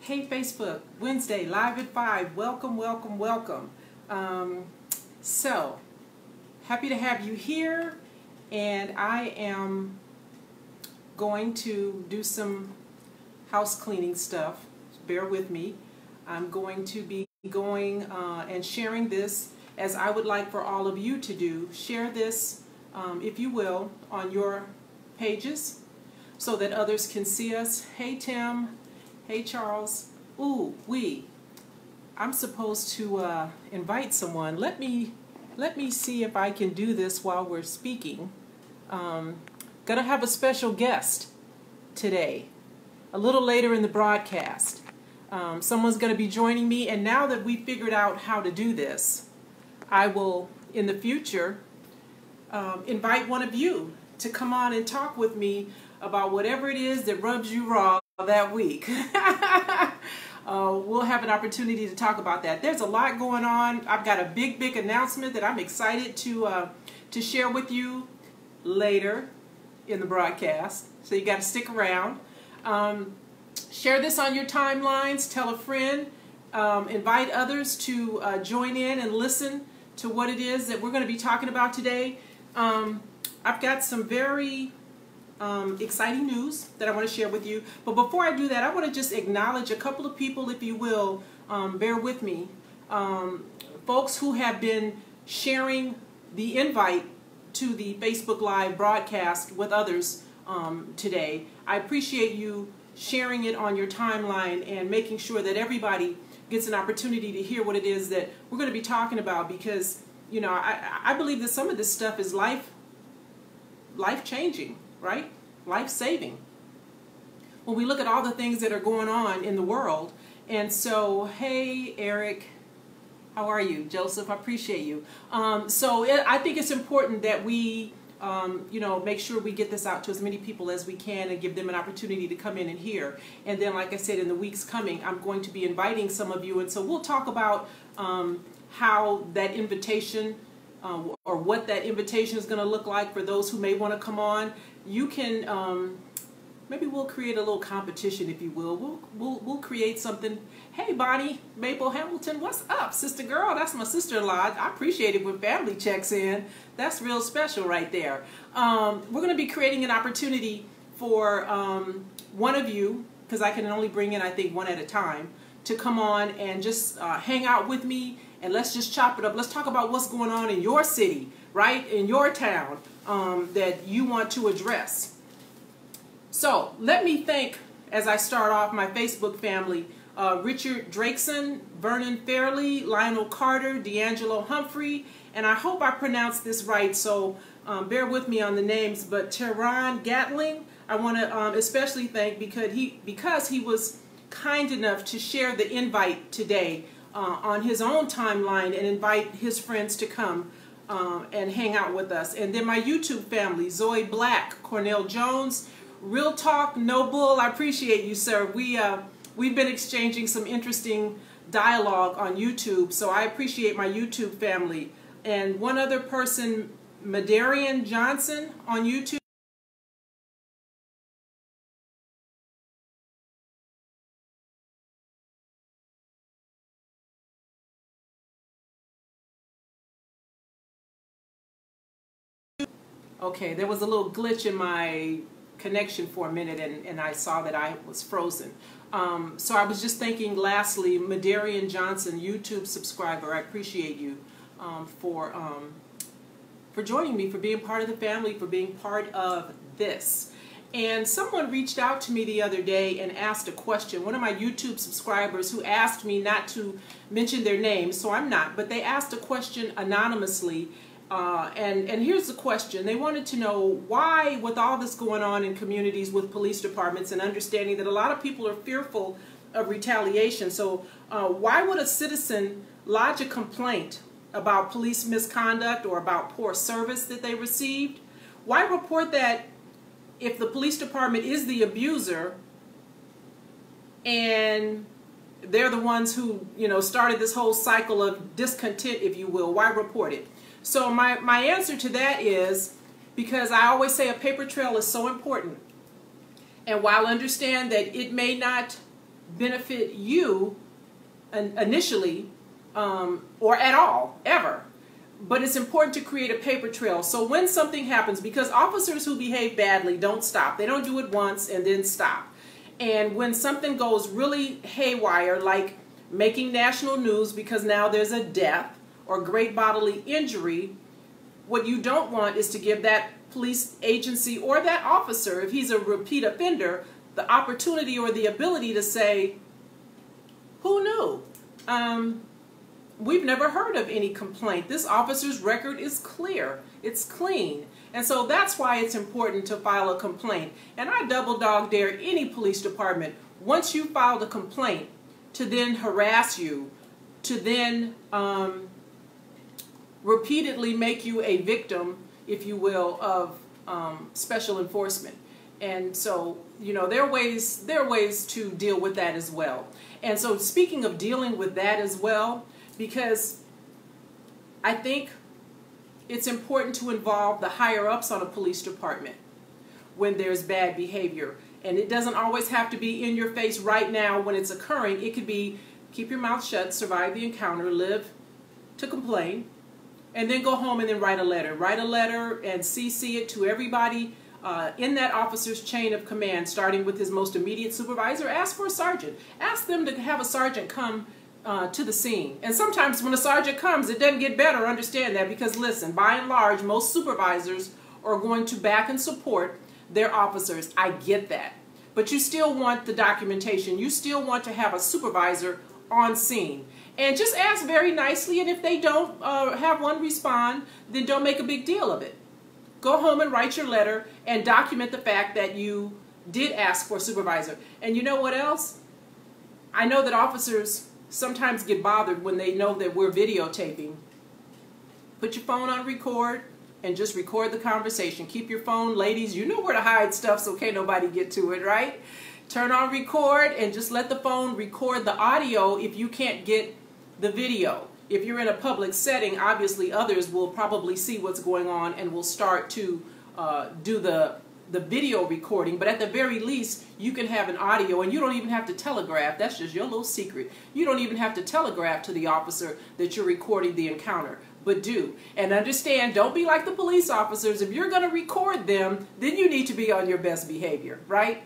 Hey Facebook, Wednesday, live at 5. Welcome, welcome, welcome. So, happy to have you here, and I am going to do some house cleaning stuff. Bear with me. I'm going to be going and sharing this as I would like for all of you to do. Share this, if you will, on your pages so that others can see us. Hey Tim. Hey Charles. Ooh, I'm supposed to invite someone. Let me see if I can do this while we're speaking. Gonna have a special guest today, a little later in the broadcast. Someone's gonna be joining me, and now that we figured out how to do this, I will, in the future, invite one of you to come on and talk with me about whatever it is that rubs you wrong that week. We'll have an opportunity to talk about that. There's a lot going on. I've got a big announcement that I'm excited to share with you later in the broadcast. So you got to stick around. Share this on your timelines. Tell a friend. Invite others to join in and listen to what it is that we're going to be talking about today. I've got some very exciting news that I want to share with you. But before I do that, I want to just acknowledge a couple of people, if you will. Bear with me. Folks who have been sharing the invite to the Facebook Live broadcast with others today. I appreciate you sharing it on your timeline and making sure that everybody gets an opportunity to hear what it is that we're going to be talking about, because, you know, I believe that some of this stuff is life-changing. Right? Life-saving. When we look at all the things that are going on in the world. And so, hey, Eric, how are you? Joseph, I appreciate you. I think it's important that we, make sure we get this out to as many people as we can and give them an opportunity to come in and hear. And then, like I said, in the weeks coming, I'm going to be inviting some of you. And so we'll talk about how that invitation or what that invitation is going to look like for those who may want to come on. You can, maybe we'll create a little competition, if you will. We'll create something. Hey, Bonnie Maple Hamilton, what's up, sister girl? That's my sister-in-law. I appreciate it when family checks in. That's real special right there. We're going to be creating an opportunity for one of you, because I can only bring in, I think, one at a time, to come on and just hang out with me, and let's just chop it up. Let's talk about what's going on in your city, right, in your town, that you want to address. So let me thank, as I start off, my Facebook family, Richard Drakeson, Vernon Fairley, Lionel Carter, D'Angelo Humphrey, and I hope I pronounced this right, so bear with me on the names, but Tehran Gatling, I want to especially thank because he was kind enough to share the invite today on his own timeline and invite his friends to come and hang out with us. And then my YouTube family, Zoe Black, Cornell Jones, Real Talk, No Bull, I appreciate you, sir. We've been exchanging some interesting dialogue on YouTube, so I appreciate my YouTube family. And one other person, Madarian Johnson on YouTube. Okay, there was a little glitch in my connection for a minute, and I saw that I was frozen. So I was just thinking, lastly, Madarian Johnson, YouTube subscriber, I appreciate you for joining me, for being part of the family, for being part of this. And someone reached out to me the other day and asked a question. One of my YouTube subscribers who asked me not to mention their name, so I'm not, but they asked a question anonymously. And here's the question. They wanted to know why, with all this going on in communities with police departments, and understanding that a lot of people are fearful of retaliation, so why would a citizen lodge a complaint about police misconduct or about poor service that they received? Why report that if the police department is the abuser and they're the ones who, started this whole cycle of discontent, if you will? Why report it? So my answer to that is because I always say a paper trail is so important. And while I understand that it may not benefit you initially or at all, ever. But it's important to create a paper trail. So when something happens, because officers who behave badly don't stop. They don't do it once and then stop. And when something goes really haywire, like making national news because now there's a death or great bodily injury, what you don't want is to give that police agency or that officer, if he's a repeat offender, the opportunity or the ability to say, who knew? We've never heard of any complaint. This officer's record is clear. It's clean. And so that's why it's important to file a complaint. And I double dog dare any police department, once you filed a complaint, to then harass you, to then repeatedly make you a victim, if you will, of special enforcement. And so, you know, there are ways to deal with that as well. And so speaking of dealing with that as well, because I think it's important to involve the higher ups on a police department when there's bad behavior. And it doesn't always have to be in your face right now when it's occurring. It could be keep your mouth shut, survive the encounter, live to complain, and then go home and then write a letter. Write a letter and CC it to everybody in that officer's chain of command, starting with his most immediate supervisor. Ask for a sergeant. Ask them to have a sergeant come to the scene. And sometimes when a sergeant comes, it doesn't get better. Understand that, because listen, by and large, most supervisors are going to back and support their officers. I get that. But you still want the documentation. You still want to have a supervisor on scene. And just ask very nicely, and if they don't have one respond, then don't make a big deal of it. Go home and write your letter and document the fact that you did ask for a supervisor. And you know what else? I know that officers sometimes get bothered when they know that we're videotaping. Put your phone on record and just record the conversation. Keep your phone, ladies, you know where to hide stuff so can't nobody get to it, right? Turn on record and just let the phone record the audio if you can't get the video. If you're in a public setting, obviously others will probably see what's going on and will start to do the video recording. But at the very least, you can have an audio, and you don't even have to telegraph. That's just your little secret. You don't even have to telegraph to the officer that you're recording the encounter. But do. And understand, don't be like the police officers. If you're going to record them, then you need to be on your best behavior, right?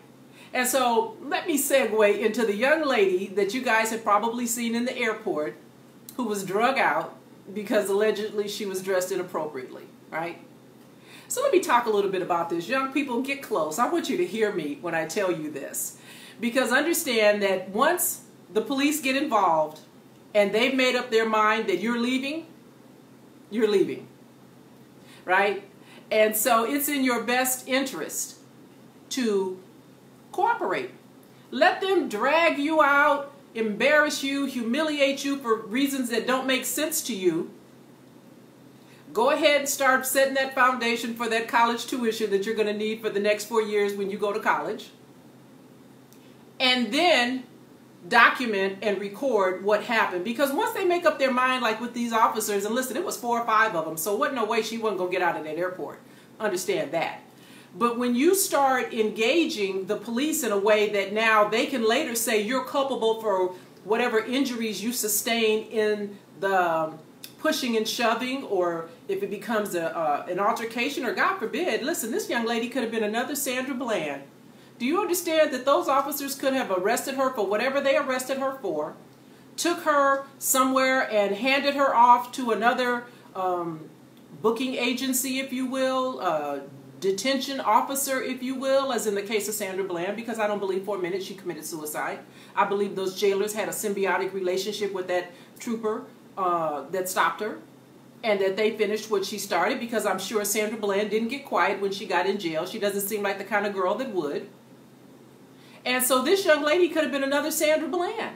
And so let me segue into the young lady that you guys have probably seen in the airport who was drug out because allegedly she was dressed inappropriately, right? So let me talk a little bit about this. Young people, get close. I want you to hear me when I tell you this. Because understand that once the police get involved and they've made up their mind that you're leaving, right? And so it's in your best interest to cooperate. Let them drag you out, embarrass you, humiliate you for reasons that don't make sense to you. Go ahead and start setting that foundation for that college tuition that you're going to need for the next 4 years when you go to college. And then document and record what happened. Because once they make up their mind, like with these officers, and listen, it was 4 or 5 of them, so wasn't no way she wasn't going to get out of that airport. Understand that. But when you start engaging the police in a way that now they can later say you're culpable for whatever injuries you sustain in the pushing and shoving, or if it becomes an altercation, or God forbid, listen, this young lady could have been another Sandra Bland. Do you understand that those officers could have arrested her for whatever they arrested her for, took her somewhere and handed her off to another booking agency, if you will, detention officer, if you will, as in the case of Sandra Bland, because I don't believe for a minute she committed suicide. I believe those jailers had a symbiotic relationship with that trooper that stopped her, and that they finished what she started, because I'm sure Sandra Bland didn't get quiet when she got in jail. She doesn't seem like the kind of girl that would. And so this young lady could have been another Sandra Bland.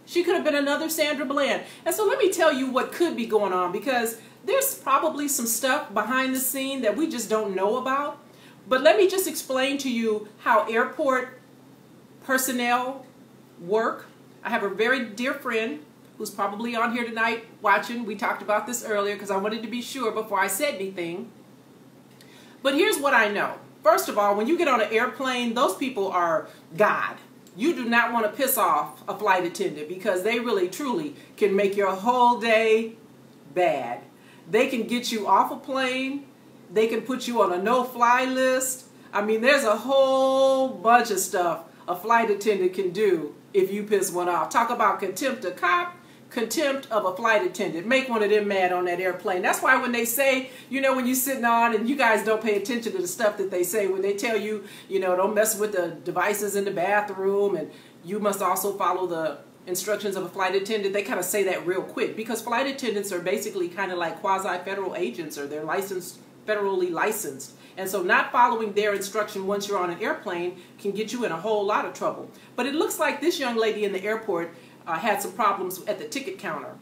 She could have been another Sandra Bland. And so let me tell you what could be going on, because there's probably some stuff behind the scene that we just don't know about. But let me just explain to you how airport personnel work. I have a very dear friend who's probably on here tonight watching. We talked about this earlier because I wanted to be sure before I said anything. But here's what I know. First of all, when you get on an airplane, those people are God. you do not want to piss off a flight attendant, because they really truly can make your whole day bad. They can get you off a plane. They can put you on a no-fly list. I mean, there's a whole bunch of stuff a flight attendant can do if you piss one off. Talk about contempt of cop, contempt of a flight attendant. Make one of them mad on that airplane. That's why when they say, you know, when you're sitting on, and you guys don't pay attention to the stuff that they say, when they tell you, you know, don't mess with the devices in the bathroom, and you must also follow the instructions of a flight attendant, they kind of say that real quick, because flight attendants are basically kind of like quasi-federal agents, or they're licensed, federally licensed. And so not following their instruction once you're on an airplane can get you in a whole lot of trouble. But it looks like this young lady in the airport had some problems at the ticket counter.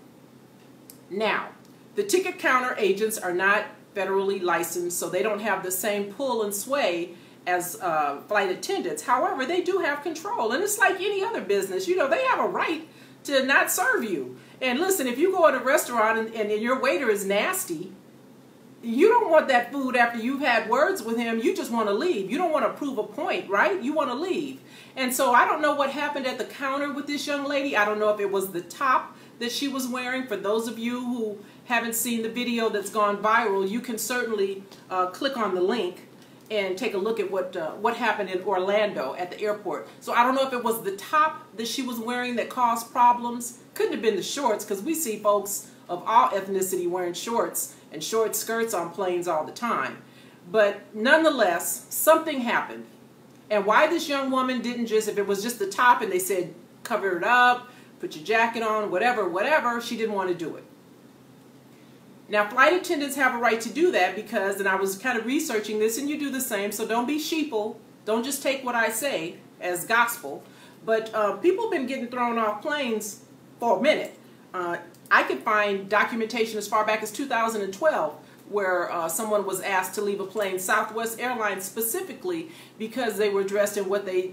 Now, the ticket counter agents are not federally licensed, so they don't have the same pull and sway as flight attendants. However, they do have control, and it's like any other business. You know, they have a right to not serve you. And listen, if you go in a restaurant and your waiter is nasty, you don't want that food after you've had words with him. You just want to leave. You don't want to prove a point, right? You want to leave. And so I don't know what happened at the counter with this young lady. I don't know if it was the top that she was wearing. For those of you who haven't seen the video that's gone viral, you can certainly click on the link and take a look at what happened in Orlando at the airport. So I don't know if it was the top that she was wearing that caused problems. Couldn't have been the shorts, because we see folks of all ethnicity wearing shorts and short skirts on planes all the time. But nonetheless, something happened. And why this young woman didn't just, if it was just the top and they said cover it up, put your jacket on, whatever, she didn't want to do it. Now, flight attendants have a right to do that because, and I was kind of researching this, and you do the same, so don't be sheeple. Don't just take what I say as gospel. But people have been getting thrown off planes for a minute. I could find documentation as far back as 2012 where someone was asked to leave a plane, Southwest Airlines specifically, because they were dressed in what they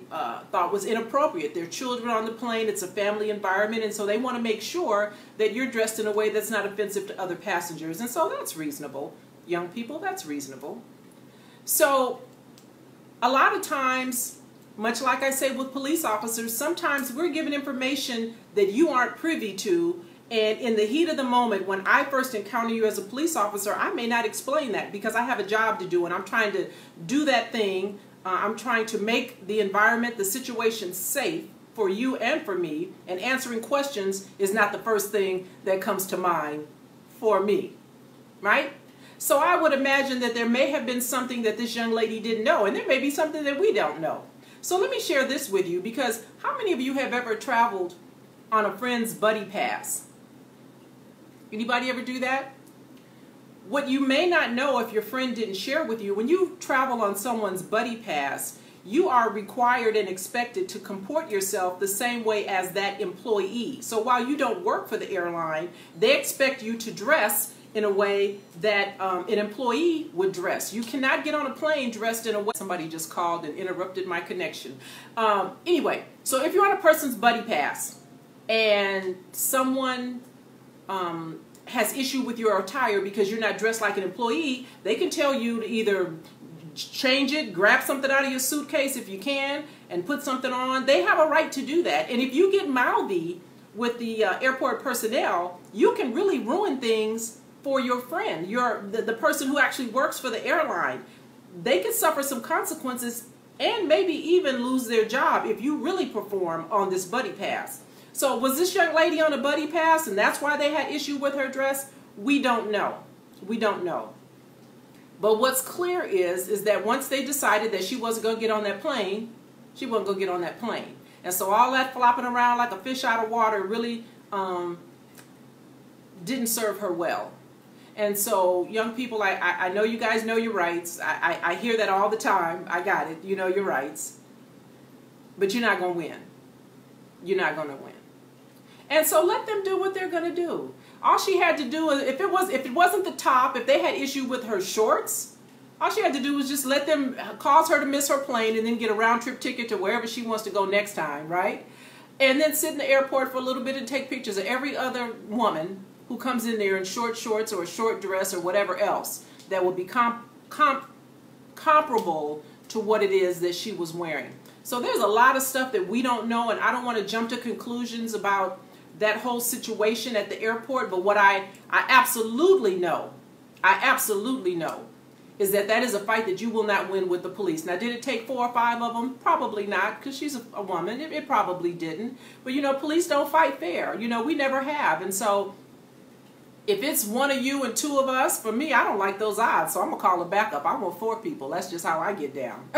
thought was inappropriate. There are children on the plane, it's a family environment, and so they want to make sure that you're dressed in a way that's not offensive to other passengers. And so that's reasonable. Young people, that's reasonable. So a lot of times, much like I say with police officers, sometimes we're given information that you aren't privy to. And in the heat of the moment, when I first encounter you as a police officer, I may not explain that because I have a job to do and I'm trying to do that thing. I'm trying to make the environment, the situation safe for you and for me. And answering questions is not the first thing that comes to mind for me, right? So I would imagine that there may have been something that this young lady didn't know, and there may be something that we don't know. So let me share this with you, because how many of you have ever traveled on a friend's buddy pass? Anybody ever do that? What you may not know if your friend didn't share with you, when you travel on someone's buddy pass, you are required and expected to comport yourself the same way as that employee. So while you don't work for the airline, they expect you to dress in a way that an employee would dress. You cannot get on a plane dressed in a way. Somebody just called and interrupted my connection. Anyway, so if you're on a person's buddy pass and someone has issue with your attire because you're not dressed like an employee, they can tell you to either change it, grab something out of your suitcase if you can, and put something on. They have a right to do that. And if you get mouthy with the airport personnel, you can really ruin things for your friend, the person who actually works for the airline. They can suffer some consequences and maybe even lose their job if you really perform on this buddy pass. So was this young lady on a buddy pass and that's why they had issue with her dress? We don't know. We don't know. But what's clear is that once they decided that she wasn't going to get on that plane, she wasn't going to get on that plane. And so all that flopping around like a fish out of water really didn't serve her well. And so young people, I know you guys know your rights. I hear that all the time. I got it. You know your rights. But you're not going to win. You're not going to win. And so let them do what they're going to do. All she had to do, if it wasn't the top, if they had issue with her shorts, all she had to do was just let them cause her to miss her plane and then get a round trip ticket to wherever she wants to go next time, right? And then sit in the airport for a little bit and take pictures of every other woman who comes in there in short shorts or a short dress or whatever else that will be comparable to what it is that she was wearing. So there's a lot of stuff that we don't know, and I don't want to jump to conclusions about that whole situation at the airport. But what I absolutely know, is that that is a fight that you will not win with the police. Now, did it take 4 or 5 of them? Probably not, because she's a woman. It probably didn't. But, you know, police don't fight fair. You know, we never have. And so if it's one of you and 2 of us, for me, I don't like those odds. So I'm going to call it backup. I want 4 people. That's just how I get down.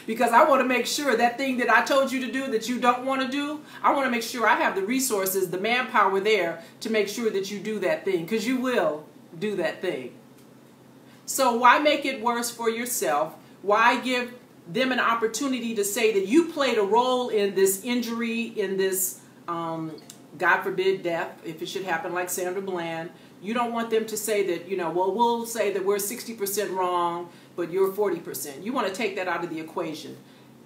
Because I want to make sure that thing that I told you to do that you don't want to do, I want to make sure I have the resources, the manpower there to make sure that you do that thing. Because you will do that thing. So why make it worse for yourself? Why give them an opportunity to say that you played a role in this injury, in this, God forbid, death, if it should happen like Sandra Bland? You don't want them to say that, you know, well, we'll say that we're 60% wrong, but you're 40%. You want to take that out of the equation.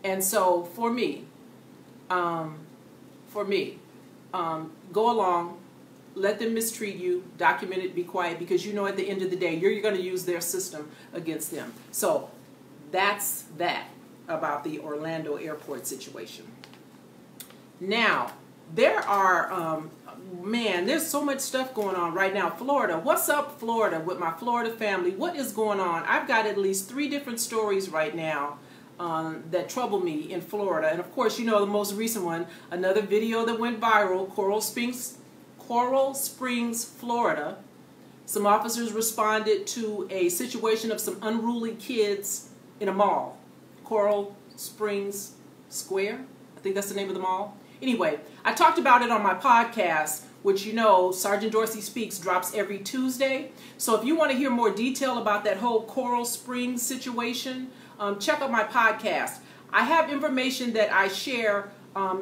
And so for me, go along. Let them mistreat you, document it, be quiet, because you know at the end of the day, you're going to use their system against them. So that's that about the Orlando airport situation. Now, there are, man, there's so much stuff going on right now. Florida, what's up, Florida, with my Florida family? What is going on? I've got at least 3 different stories right now that trouble me in Florida. And of course, you know, the most recent one, another video that went viral, Coral Springs, Florida. Some officers responded to a situation of some unruly kids in a mall. Coral Springs Square, I think that's the name of the mall. Anyway, I talked about it on my podcast, which, you know, Sergeant Dorsey Speaks drops every Tuesday. So if you want to hear more detail about that whole Coral Springs situation, check out my podcast. I have information that I share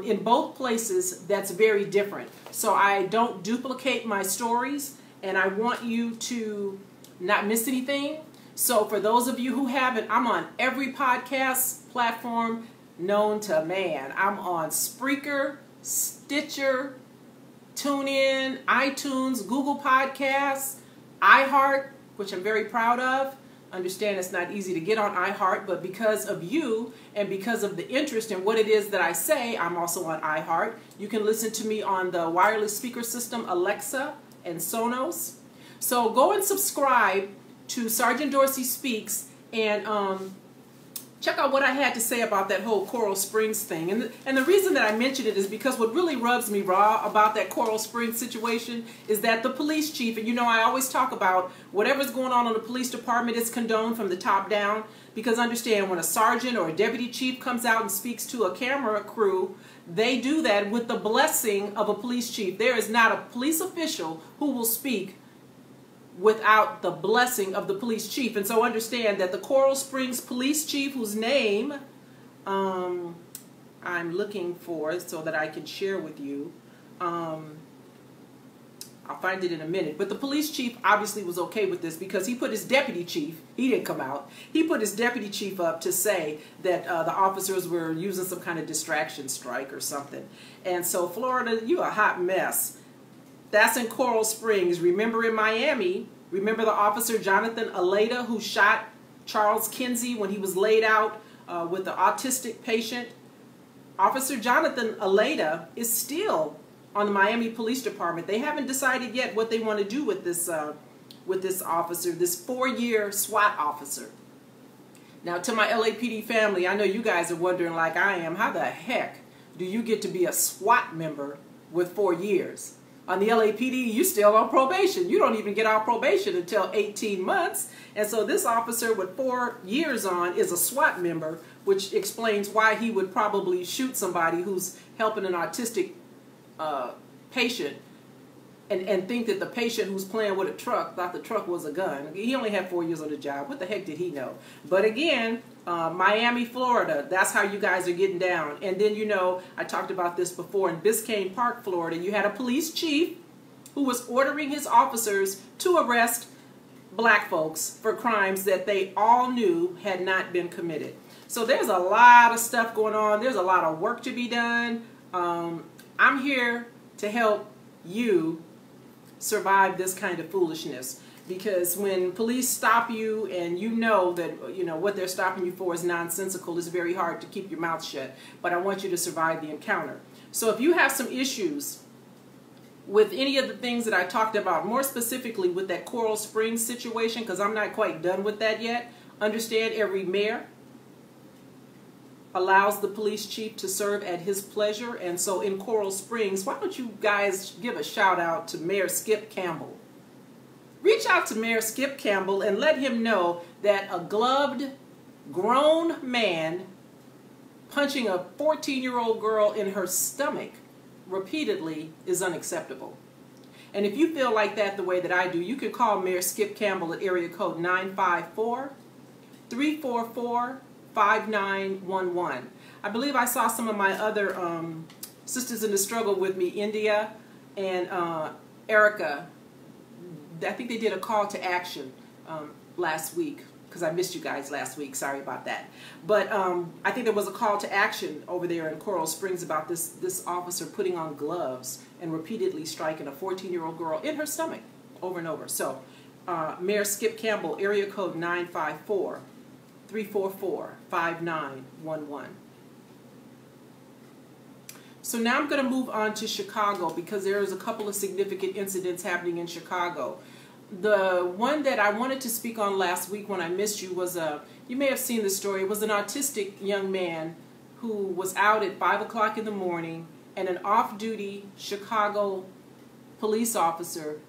in both places that's very different. So I don't duplicate my stories, and I want you to not miss anything. So for those of you who haven't, I'm on every podcast platform known to man. I'm on Spreaker, Stitcher, TuneIn, iTunes, Google Podcasts, iHeart, which I'm very proud of. Understand it's not easy to get on iHeart, but because of you and because of the interest in what it is that I say, I'm also on iHeart. You can listen to me on the wireless speaker system Alexa and Sonos. So go and subscribe to Sergeant Dorsey Speaks and check out what I had to say about that whole Coral Springs thing. And the reason that I mention it is because what really rubs me raw about that Coral Springs situation is that the police chief, and you know I always talk about whatever's going on in the police department is condoned from the top down, because understand when a sergeant or a deputy chief comes out and speaks to a camera crew, they do that with the blessing of a police chief. There is not a police official who will speak without the blessing of the police chief. And so understand that the Coral Springs police chief, whose name I'm looking for so that I can share with you, I'll find it in a minute, but the police chief obviously was okay with this because he put his deputy chief, he didn't come out, he put his deputy chief up to say that the officers were using some kind of distraction strike or something. And so Florida, you a hot mess. That's in Coral Springs. Remember in Miami, remember the officer Jonathan Aleda who shot Charles Kinsey when he was laid out with the autistic patient? Officer Jonathan Aleda is still on the Miami Police Department. They haven't decided yet what they want to do with this officer, this 4-year SWAT officer. Now to my LAPD family, I know you guys are wondering like I am, how the heck do you get to be a SWAT member with 4 years? On the LAPD, you're still on probation. You don't even get out probation until 18 months. And so this officer with 4 years on is a SWAT member, which explains why he would probably shoot somebody who's helping an autistic patient and think that the patient who's playing with a truck thought the truck was a gun. He only had 4 years on the job. What the heck did he know? But again, Miami, Florida, that's how you guys are getting down. And then, you know, I talked about this before. In Biscayne Park, Florida, you had a police chief who was ordering his officers to arrest black folks for crimes that they all knew had not been committed. So there's a lot of stuff going on. There's a lot of work to be done. I'm here to help you survive this kind of foolishness. Because when police stop you and you know that what they're stopping you for is nonsensical, it's very hard to keep your mouth shut. But I want you to survive the encounter. So if you have some issues with any of the things that I talked about, more specifically with that Coral Springs situation, because I'm not quite done with that yet, understand every mayor allows the police chief to serve at his pleasure. And so in Coral Springs, why don't you guys give a shout out to Mayor Skip Campbell? Reach out to Mayor Skip Campbell and let him know that a gloved, grown man punching a 14-year-old girl in her stomach repeatedly is unacceptable. And if you feel like that the way that I do, you can call Mayor Skip Campbell at area code 954-344-5911. I believe I saw some of my other sisters in the struggle with me, India and Erica. I think they did a call to action last week, because I missed you guys last week. Sorry about that. But I think there was a call to action over there in Coral Springs about this officer putting on gloves and repeatedly striking a 14-year-old girl in her stomach over and over. So Mayor Skip Campbell, area code 954-344-5911. So now I'm going to move on to Chicago, because there's a couple of significant incidents happening in Chicago. The one that I wanted to speak on last week when I missed you was you may have seen the story. It was an autistic young man who was out at 5 o'clock in the morning, and an off-duty Chicago police officer.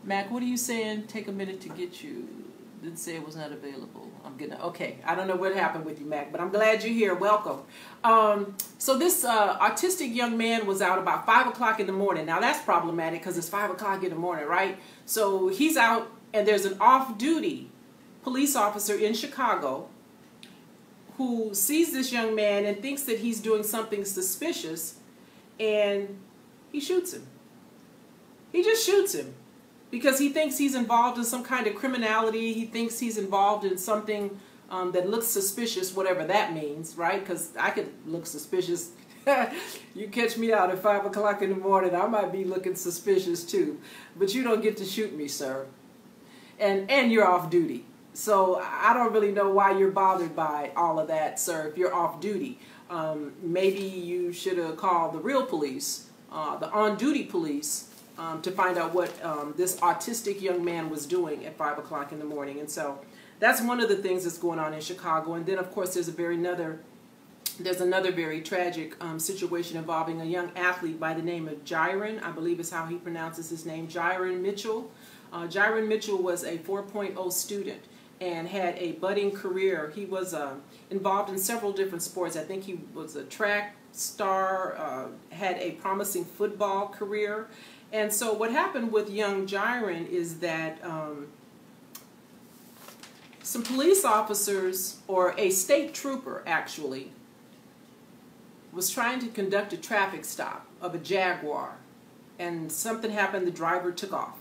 Mac, what are you saying? Take a minute to get you. Didn't say it was not available. Okay, I don't know what happened with you, Mac, but I'm glad you're here. Welcome. So this autistic young man was out about 5 o'clock in the morning. Now that's problematic because it's 5 o'clock in the morning, right? So he's out, and there's an off-duty police officer in Chicago who sees this young man and thinks that he's doing something suspicious, and he shoots him. He just shoots him. Because he thinks he's involved in some kind of criminality. He thinks he's involved in something that looks suspicious, whatever that means, right? Because I could look suspicious. You catch me out at 5 o'clock in the morning, I might be looking suspicious too. But you don't get to shoot me, sir. And you're off duty. So I don't really know why you're bothered by all of that, sir, if you're off duty. Maybe you should have called the real police, the on-duty police, to find out what this autistic young man was doing at 5 o'clock in the morning. And so that's one of the things that's going on in Chicago. And then, of course, there's another very tragic situation involving a young athlete by the name of Jyron, I believe is how he pronounces his name, Jyron Mitchell. Jyron Mitchell was a 4.0 student and had a budding career. He was involved in several different sports. I think he was a track star, had a promising football career. And so what happened with young Jyron is that some police officers, or a state trooper actually, was trying to conduct a traffic stop of a Jaguar. And something happened, the driver took off.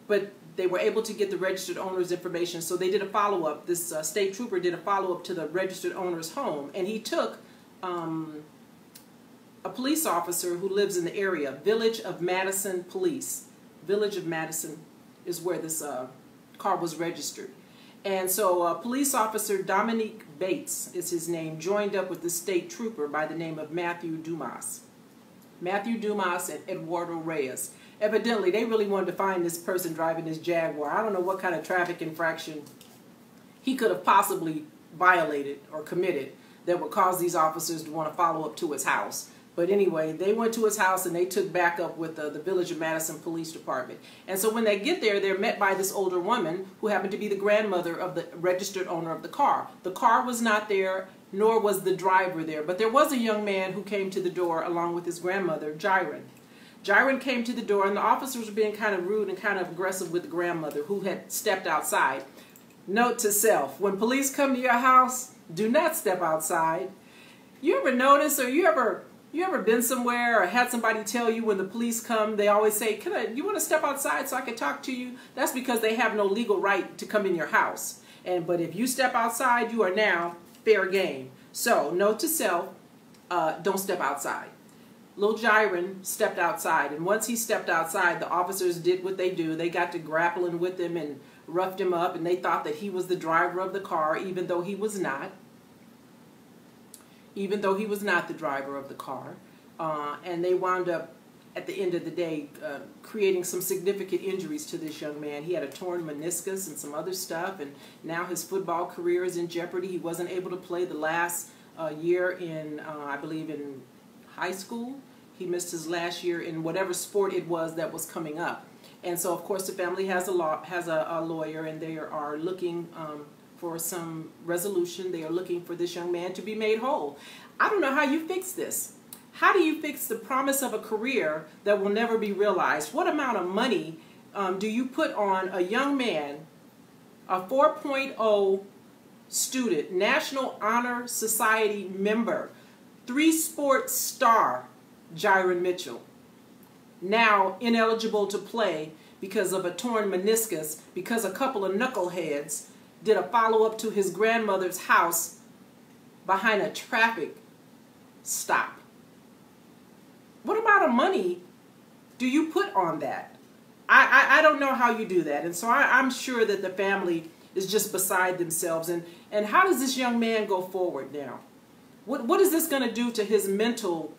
But they were able to get the registered owner's information, so they did a follow-up. This state trooper did a follow-up to the registered owner's home, and he took a police officer who lives in the area, Village of Madison Police. Village of Madison is where this car was registered. And so police officer Dominique Bates is his name, joined up with the state trooper by the name of Matthew Dumas. Matthew Dumas and Eduardo Reyes. Evidently, they really wanted to find this person driving this Jaguar. I don't know what kind of traffic infraction he could have possibly violated or committed that would cause these officers to want to follow up to his house. But anyway, they went to his house and they took backup with the Village of Madison Police Department. And so when they get there, they're met by this older woman who happened to be the grandmother of the registered owner of the car. The car was not there, nor was the driver there. But there was a young man who came to the door along with his grandmother, Jyron. Jyron came to the door, and the officers were being kind of rude and kind of aggressive with the grandmother who had stepped outside. Note to self, when police come to your house, do not step outside. You ever notice, or you ever been somewhere or had somebody tell you when the police come, they always say, you want to step outside so I can talk to you? That's because they have no legal right to come in your house. But if you step outside, you are now fair game. So note to self, don't step outside. little Jiren stepped outside. And once he stepped outside, the officers did what they do. They got to grappling with him and roughed him up, and they thought that he was the driver of the car, even though he was not. Even though he was not the driver of the car. And they wound up, at the end of the day, creating some significant injuries to this young man. He had a torn meniscus and some other stuff, and now his football career is in jeopardy. He wasn't able to play the last year in, I believe, in high school. He missed his last year in whatever sport it was that was coming up. And so, of course, the family has a lawyer, and they are looking for some resolution. They are looking for this young man to be made whole. I don't know how you fix this. How do you fix the promise of a career that will never be realized? What amount of money do you put on a young man, a 4.0 student, National Honor Society member, 3-sport star, Jiren Mitchell, now ineligible to play because of a torn meniscus, because a couple of knuckleheads did a follow-up to his grandmother's house behind a traffic stop? What amount of money do you put on that? I don't know how you do that. And so I'm sure that the family is just beside themselves. And how does this young man go forward now? What is this going to do to his mental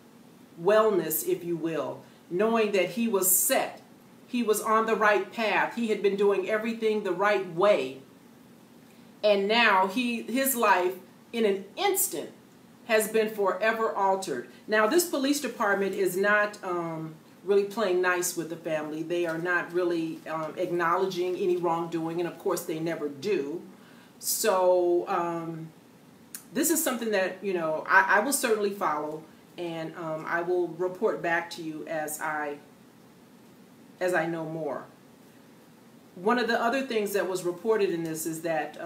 wellness, if you will, knowing that he was set, he was on the right path, he had been doing everything the right way, and now his life in an instant has been forever altered. Now, this police department is not really playing nice with the family. They are not really acknowledging any wrongdoing, and of course they never do. So this is something that, you know, I will certainly follow, and I will report back to you as I know more. One of the other things that was reported in this is that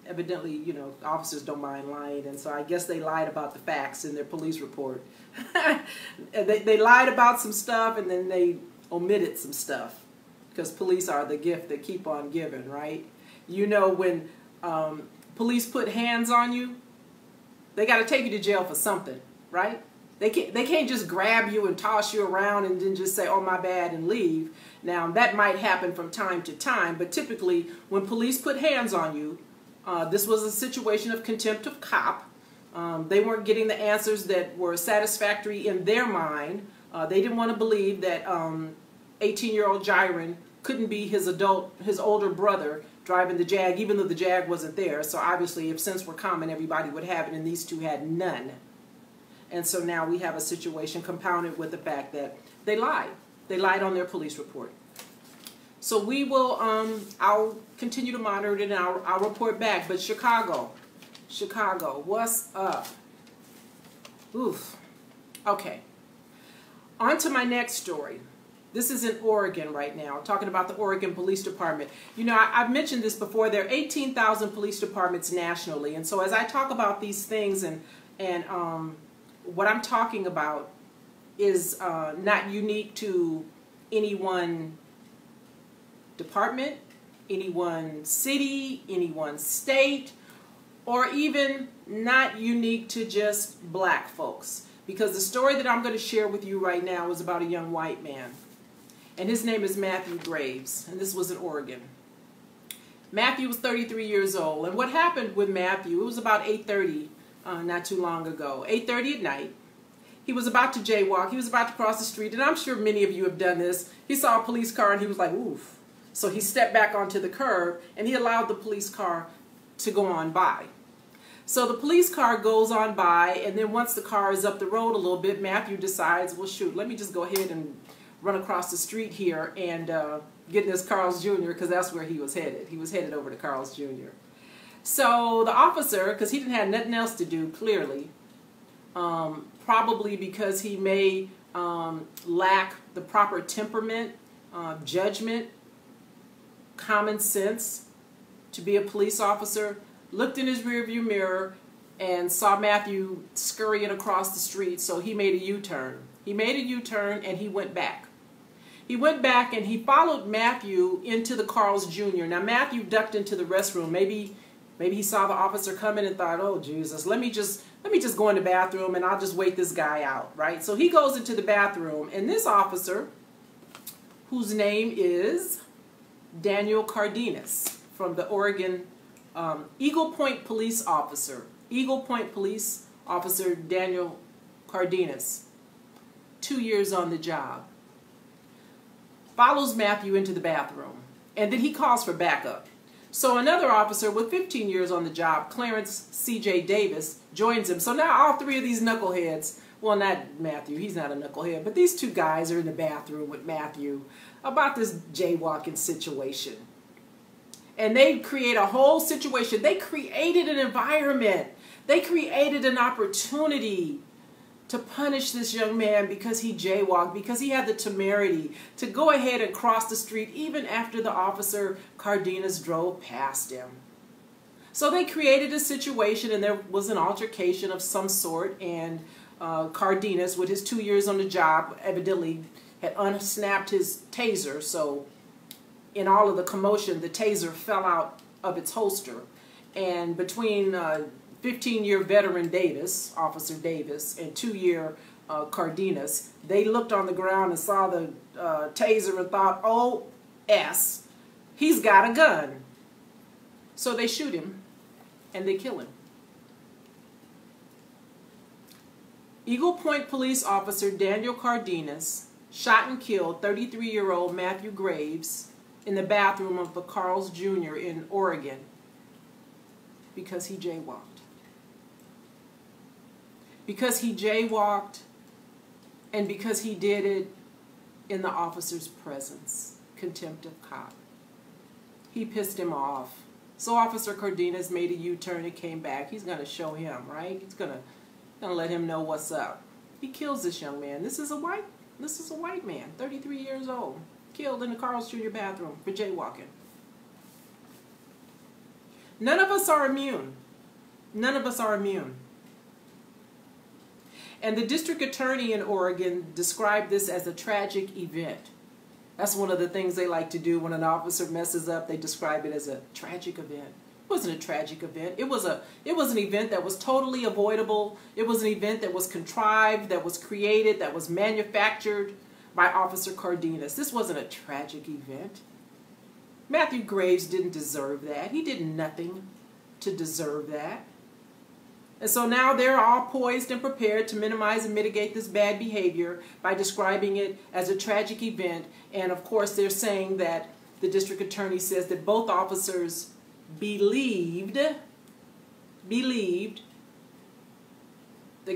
evidently, you know, officers don't mind lying, and so I guess they lied about the facts in their police report. They lied about some stuff, and then they omitted some stuff, because police are the gift that keep on giving, right? You know, when police put hands on you, they got to take you to jail for something, right? They can't just grab you and toss you around and then just say, oh, my bad, and leave. Now, that might happen from time to time, but typically when police put hands on you, this was a situation of contempt of cop. They weren't getting the answers that were satisfactory in their mind. They didn't want to believe that 18-year-old Jiren couldn't be his older brother driving the Jag, even though the Jag wasn't there. So obviously, if sense were common, everybody would have it, and these two had none. And so now we have a situation compounded with the fact that they lied. They lied on their police report. So we will, I'll continue to monitor it, and I'll report back. But Chicago, what's up? Oof. Okay. On to my next story. This is in Oregon right now, talking about the Oregon Police Department. You know, I've mentioned this before. There are 18,000 police departments nationally. And so as I talk about these things and what I'm talking about is not unique to any one department, any one city, any one state, or even not unique to just black folks. Because the story that I'm going to share with you right now is about a young white man. And his name is Matthew Graves, and this was in Oregon. Matthew was 33 years old, and what happened with Matthew, it was about 8:30 not too long ago, 8:30 at night. He was about to jaywalk. He was about to cross the street, and I'm sure many of you have done this. He saw a police car, and he was like, oof. So he stepped back onto the curb, and he allowed the police car to go on by. So the police car goes on by, and then once the car is up the road a little bit, Matthew decides, well, shoot, let me just go ahead and run across the street here and get in this Carl's Jr., because that's where he was headed. He was headed over to Carl's Jr. So the officer, because he didn't have nothing else to do, clearly, probably because he may lack the proper temperament, judgment, common sense to be a police officer, looked in his rearview mirror and saw Matthew scurrying across the street, so he made a U-turn. He made a U-turn and he went back. He went back and he followed Matthew into the Carl's Jr. Now Matthew ducked into the restroom. Maybe Maybe he saw the officer coming and thought, oh, Jesus, let me just go in the bathroom and I'll just wait this guy out, right? So he goes into the bathroom, and this officer, whose name is Daniel Cardenas, from the Oregon Eagle Point police officer. Eagle Point police officer Daniel Cardenas, 2 years on the job, follows Matthew into the bathroom, and then he calls for backup. So another officer with 15 years on the job, Clarence C.J. Davis, joins him. So now all three of these knuckleheads, well, not Matthew, he's not a knucklehead, but these two guys are in the bathroom with Matthew about this jaywalking situation. And they create a whole situation. They created an environment. They created an opportunity to punish this young man because he jaywalked, because he had the temerity to go ahead and cross the street even after the officer Cardenas drove past him. So they created a situation, and there was an altercation of some sort, and Cardenas, with his 2 years on the job, evidently had unsnapped his taser, so in all of the commotion, the taser fell out of its holster, and between 15-year veteran Davis, Officer Davis, and 2-year Cardenas, they looked on the ground and saw the taser and thought, oh, S, he's got a gun. So they shoot him and they kill him. Eagle Point police officer Daniel Cardenas shot and killed 33-year-old Matthew Graves in the bathroom of the Carl's Jr. in Oregon because he jaywalked. Because he jaywalked, and because he did it in the officer's presence. Contempt of cop. He pissed him off. So Officer Cardenas made a U-turn and came back. He's going to show him, right? He's going to let him know what's up. He kills this young man. This is a white man, 33 years old, killed in the Carl's Jr. bathroom for jaywalking. None of us are immune. None of us are immune. And the district attorney in Oregon described this as a tragic event. That's one of the things they like to do when an officer messes up. They describe it as a tragic event. It wasn't a tragic event. It was an event that was totally avoidable. It was an event that was contrived, that was created, that was manufactured by Officer Cardenas. This wasn't a tragic event. Matthew Graves didn't deserve that. He did nothing to deserve that. And so now they're all poised and prepared to minimize and mitigate this bad behavior by describing it as a tragic event. And of course, they're saying that the district attorney says that both officers believed that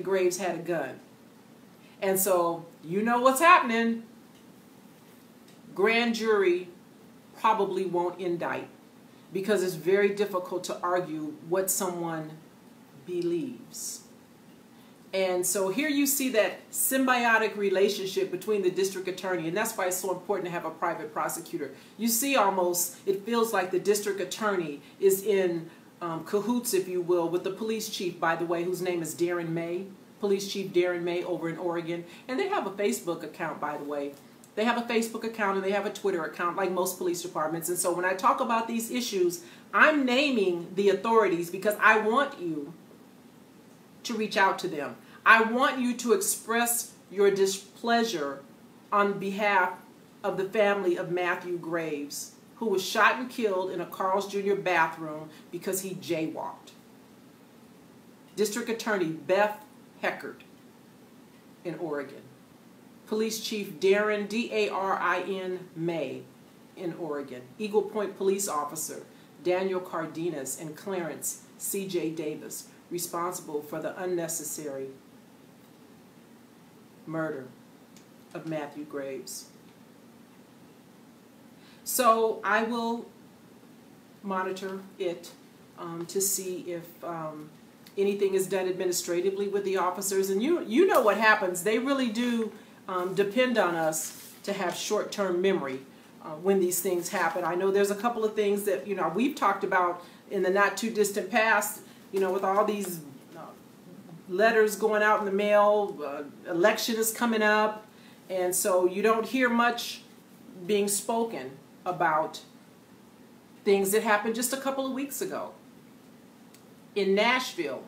Graves had a gun. And so you know what's happening. Grand jury probably won't indict because it's very difficult to argue what someone believes. And so here you see that symbiotic relationship between the district attorney, and that's why it's so important to have a private prosecutor. You see almost, it feels like the district attorney is in cahoots, if you will, with the police chief, by the way, whose name is Darren May, Police Chief Darren May over in Oregon. And they have a Facebook account, by the way. They have a Facebook account and they have a Twitter account like most police departments. And so when I talk about these issues, I'm naming the authorities because I want you to reach out to them. I want you to express your displeasure on behalf of the family of Matthew Graves, who was shot and killed in a Carl's Jr. bathroom because he jaywalked. District Attorney Beth Heckert in Oregon. Police Chief Darren, D-A-R-I-N, May in Oregon. Eagle Point Police Officer Daniel Cardenas and Clarence C.J. Davis, responsible for the unnecessary murder of Matthew Graves. So I will monitor it to see if anything is done administratively with the officers. And you know what happens. They really do depend on us to have short-term memory when these things happen. I know there's a couple of things that we've talked about in the not too distant past, with all these letters going out in the mail, election is coming up, and so you don't hear much being spoken about things that happened just a couple of weeks ago. in Nashville,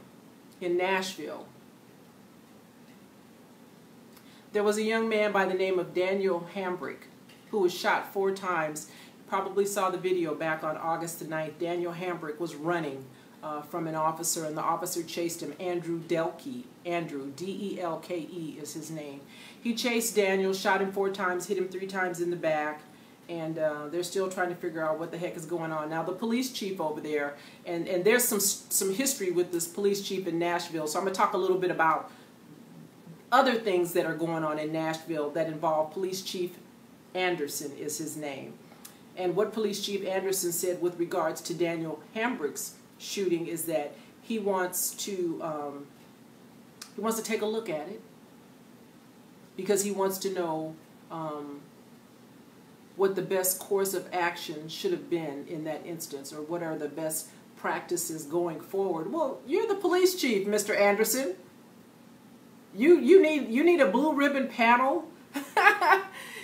there was a young man by the name of Daniel Hambrick who was shot 4 times. Probably saw the video back on August the 9th. Daniel Hambrick was running from an officer, and the officer chased him. Andrew Delkey, Andrew, D-E-L-K-E is his name. He chased Daniel, shot him 4 times, hit him 3 times in the back, and they're still trying to figure out what the heck is going on. Now, the police chief over there, and there's some history with this police chief in Nashville, so I'm going to talk a little bit about other things that are going on in Nashville that involve Police Chief Anderson is his name. And what Police Chief Anderson said with regards to Daniel Hambrick's shooting is that he wants to take a look at it because he wants to know what the best course of action should have been in that instance, or what are the best practices going forward. Well, you're the police chief, Mr. Anderson. You need a blue ribbon panel.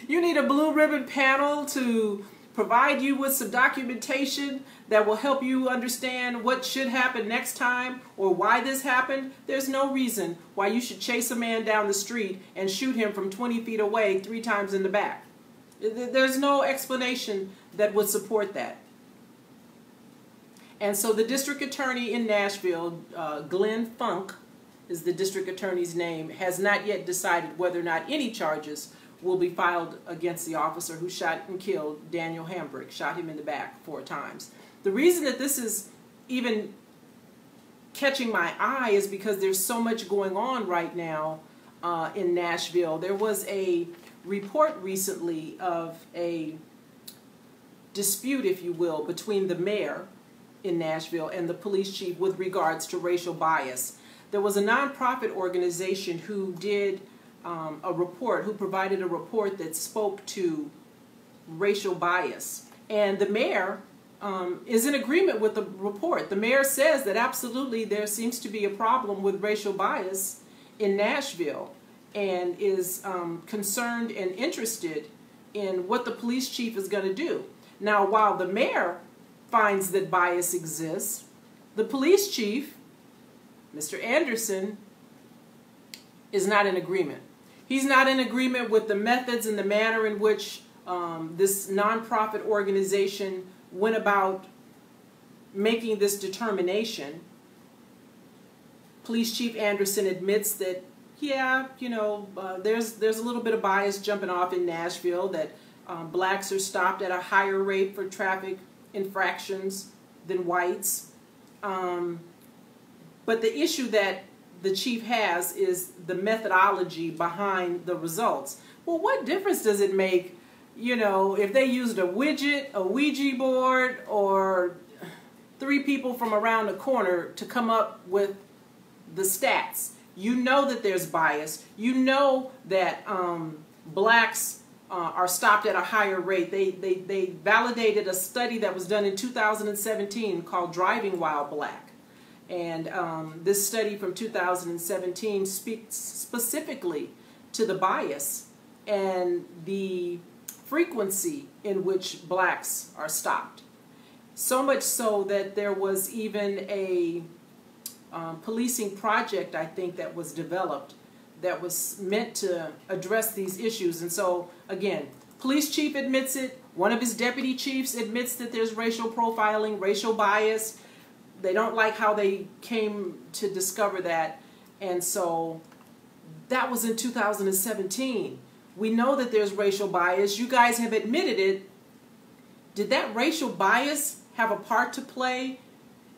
You need a blue ribbon panel to provide you with some documentation that will help you understand what should happen next time or why this happened. There's no reason why you should chase a man down the street and shoot him from 20 feet away 3 times in the back. There's no explanation that would support that. And so the district attorney in Nashville, Glenn Funk is the district attorney's name, has not yet decided whether or not any charges will be filed against the officer who shot and killed Daniel Hambrick, shot him in the back 4 times. The reason that this is even catching my eye is because there's so much going on right now in Nashville. There was a report recently of a dispute, if you will, between the mayor in Nashville and the police chief with regards to racial bias. There was a nonprofit organization who did who provided a report that spoke to racial bias. And the mayor is in agreement with the report. The mayor says that absolutely there seems to be a problem with racial bias in Nashville, and is concerned and interested in what the police chief is going to do. Now, while the mayor finds that bias exists, the police chief, Mr. Anderson, is not in agreement. He's not in agreement with the methods and the manner in which this nonprofit organization went about making this determination. Police Chief Anderson admits that, yeah, you know, there's a little bit of bias jumping off in Nashville, that blacks are stopped at a higher rate for traffic infractions than whites. But the issue that the chief has is the methodology behind the results. Well, what difference does it make, you know, if they used a widget, a Ouija board, or 3 people from around the corner to come up with the stats? You know that there's bias. You know that blacks are stopped at a higher rate. They validated a study that was done in 2017 called Driving While Black. And this study from 2017 speaks specifically to the bias and the frequency in which blacks are stopped. So much so that there was even a policing project, I think, that was developed that was meant to address these issues. And so, again, police chief admits it. One of his deputy chiefs admits that there's racial profiling, racial bias. They don't like how they came to discover that. And so that was in 2017. We know that there's racial bias. You guys have admitted it. Did that racial bias have a part to play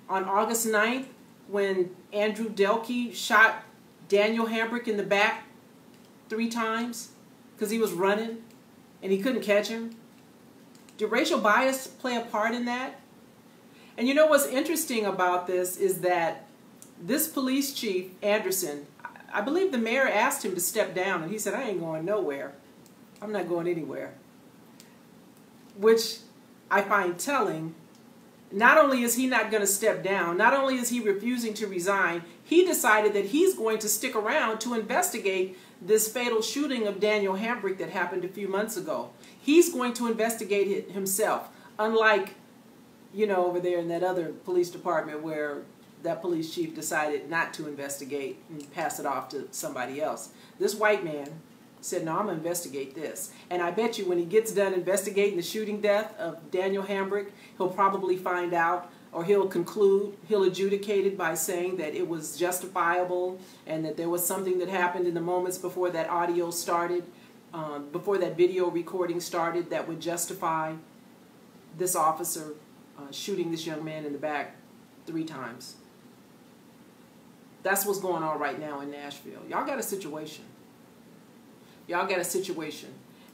on August 9th when Andrew Delkey shot Daniel Hambrick in the back 3 times because he was running and he couldn't catch him? Did racial bias play a part in that? And you know what's interesting about this is that this police chief, Anderson, I believe the mayor asked him to step down, and he said, I ain't going nowhere. I'm not going anywhere. Which I find telling. Not only is he not going to step down, not only is he refusing to resign, he decided that he's going to stick around to investigate this fatal shooting of Daniel Hambrick that happened a few months ago. He's going to investigate it himself, unlike, you know, over there in that other police department where that police chief decided not to investigate and pass it off to somebody else. This white man said, no, I'm going to investigate this. And I bet you when he gets done investigating the shooting death of Daniel Hambrick, he'll probably find out, or he'll conclude, he'll adjudicate it by saying that it was justifiable and that there was something that happened in the moments before that audio started, before that video recording started, that would justify this officer shooting this young man in the back 3 times. That's what's going on right now in Nashville. Y'all got a situation. Y'all got a situation.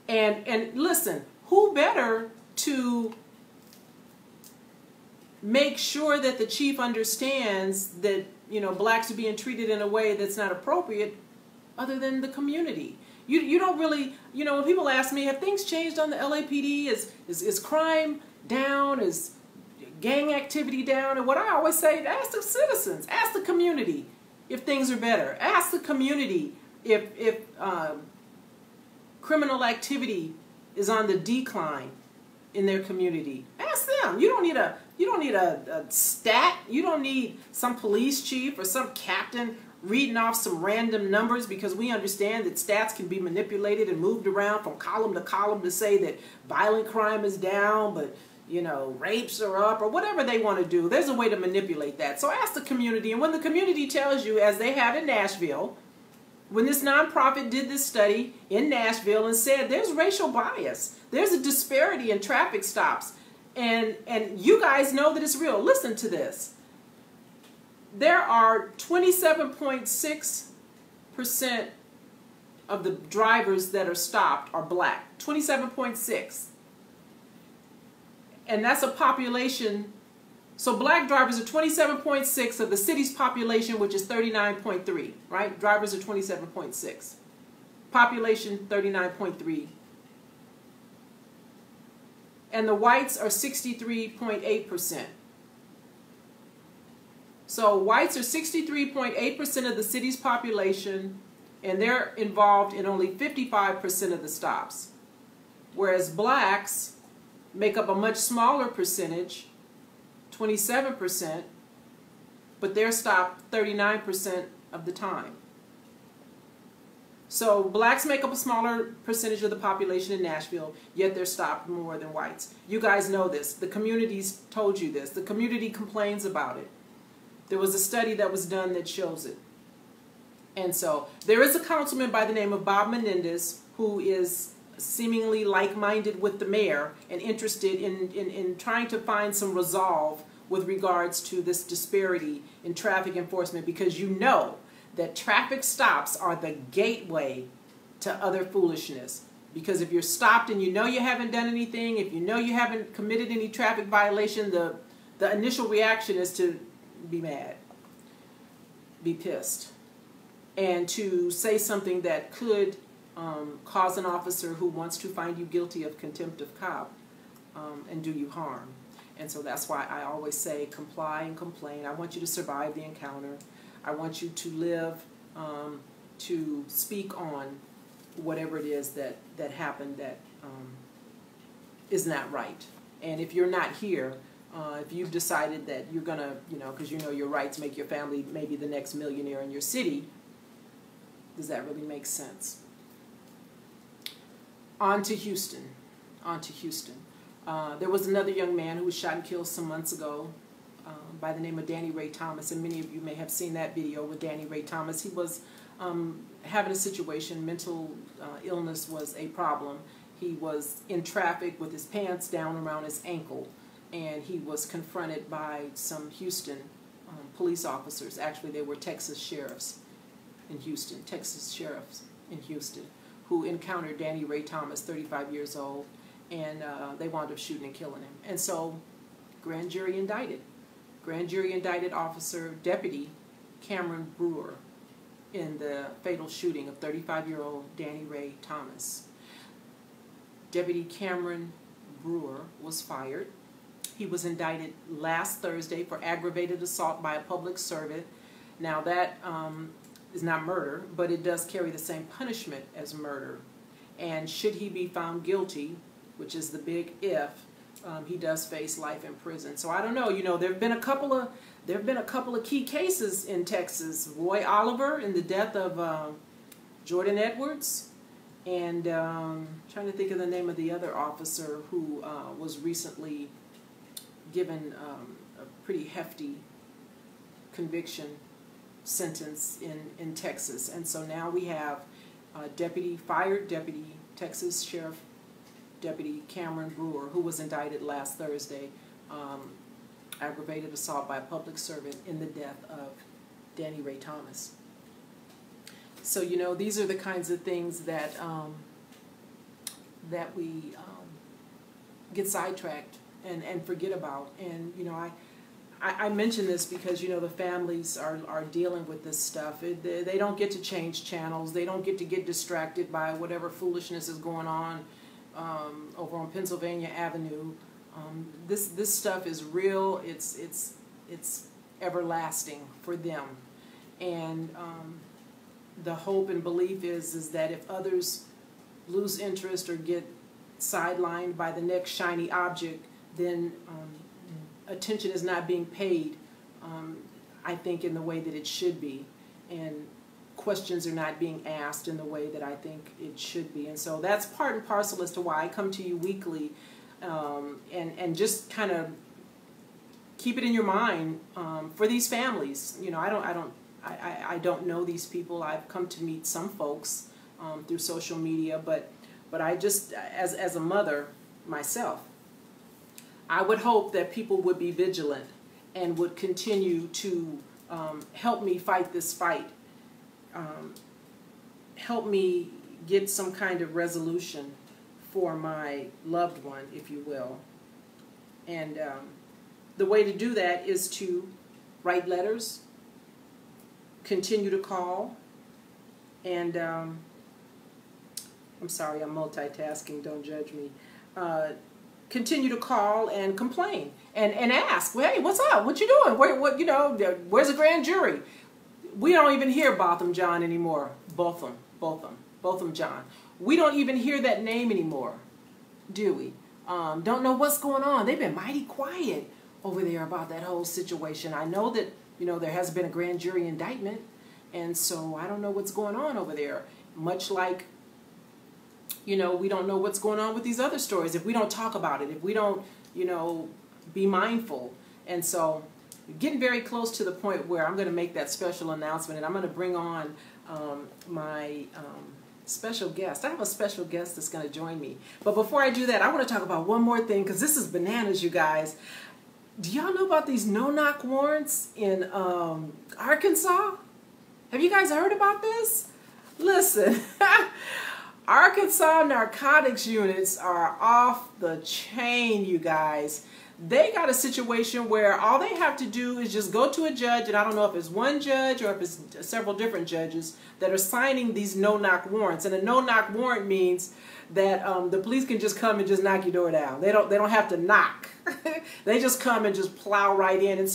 And listen, who better to make sure that the chief understands that, blacks are being treated in a way that's not appropriate other than the community? You don't really, when people ask me, have things changed on the LAPD? Is crime down? Is gang activity down? And what I always say, ask the citizens, ask the community if things are better. Ask the community if criminal activity is on the decline in their community. Ask them. You don't need a stat. You don't need some police chief or some captain reading off some random numbers, because we understand that stats can be manipulated and moved around from column to column to say that violent crime is down, but rapes are up, or whatever they want to do. There's a way to manipulate that. So ask the community, and when the community tells you, as they have in Nashville, when this nonprofit did this study in Nashville and said there's racial bias, there's a disparity in traffic stops, and you guys know that it's real. Listen to this. There are 27.6% of the drivers that are stopped are black. 27.6. And that's a population. So black drivers are 27.6 of the city's population, which is 39.3, right? Drivers are 27.6. Population 39.3. And the whites are 63.8%. So whites are 63.8% of the city's population, and they're involved in only 55% of the stops. Whereas blacks make up a much smaller percentage, 27%, but they're stopped 39% of the time. So blacks make up a smaller percentage of the population in Nashville, yet they're stopped more than whites. You guys know this. The community's told you this. The community complains about it. There was a study that was done that shows it. And so there is a councilman by the name of Bob Menendez who is seemingly like-minded with the mayor and interested in trying to find some resolve with regards to this disparity in traffic enforcement, because you know that traffic stops are the gateway to other foolishness. Because if you're stopped and you know you haven't done anything, if you know you haven't committed any traffic violation, the initial reaction is to be mad, be pissed, and to say something that could cause an officer who wants to find you guilty of contempt of cop and do you harm. And so that's why I always say comply and complain. I want you to survive the encounter. I want you to live to speak on whatever it is that happened that is not right. And if you're not here, if you've decided that you're going to, because your rights make your family maybe the next millionaire in your city, does that really make sense? On to Houston. There was another young man who was shot and killed some months ago by the name of Danny Ray Thomas, and many of you may have seen that video with Danny Ray Thomas. He was having a situation. Mental illness was a problem. He was in traffic with his pants down around his ankle, and he was confronted by some Houston police officers. Actually, they were Texas sheriffs in Houston, who encountered Danny Ray Thomas, 35 years old, and they wound up shooting and killing him. And so, grand jury indicted. Grand jury indicted Deputy Cameron Brewer in the fatal shooting of 35-year-old Danny Ray Thomas. Deputy Cameron Brewer was fired. He was indicted last Thursday for aggravated assault by a public servant. Now that is not murder, but it does carry the same punishment as murder. And should he be found guilty, which is the big if, he does face life in prison. So I don't know, there have been a couple of there have been a couple of key cases in Texas. Roy Oliver in the death of Jordan Edwards, and trying to think of the name of the other officer who was recently given a pretty hefty conviction sentence in Texas. And so now we have fired Deputy Texas Sheriff Deputy Cameron Brewer, who was indicted last Thursday, aggravated assault by a public servant in the death of Danny Ray Thomas. So, you know, these are the kinds of things that that we get sidetracked and forget about. And, you know, I mention this because, you know, the families are dealing with this stuff. They don't get to change channels. They don't get to get distracted by whatever foolishness is going on over on Pennsylvania Avenue. This stuff is real. It's everlasting for them. And the hope and belief is that if others lose interest or get sidelined by the next shiny object, then attention is not being paid, I think, in the way that it should be, and questions are not being asked in the way that I think it should be. And so that's part and parcel as to why I come to you weekly, and just kind of keep it in your mind for these families. You know, I don't know these people. I've come to meet some folks through social media, but I just, as a mother myself, I would hope that people would be vigilant and would continue to help me fight this fight, help me get some kind of resolution for my loved one, if you will. And the way to do that is to write letters, continue to call, and I'm sorry, I'm multitasking, don't judge me. Continue to call and complain and ask, well, hey, what's up? What you doing? Where's the grand jury? We don't even hear Botham John anymore. Botham John. We don't even hear that name anymore, do we? Don't know what's going on. They've been mighty quiet over there about that whole situation. I know that, you know, there has been a grand jury indictment, and so I don't know what's going on over there. Much like, you know, we don't know what's going on with these other stories if we don't talk about it, if we don't, you know, be mindful. And so getting very close to the point where I'm going to make that special announcement, and I'm going to bring on my special guest. I have a special guest that's going to join me. But before I do that, I want to talk about one more thing, because this is bananas, you guys. Do y'all know about these no-knock warrants in Arkansas? Have you guys heard about this? Listen. Arkansas narcotics units are off the chain, you guys. They got a situation where all they have to do is just go to a judge, and I don't know if it's one judge or if it's several different judges that are signing these no-knock warrants. And a no-knock warrant means that the police can just come and just knock your door down. They don't have to knock. They just come and just plow right in and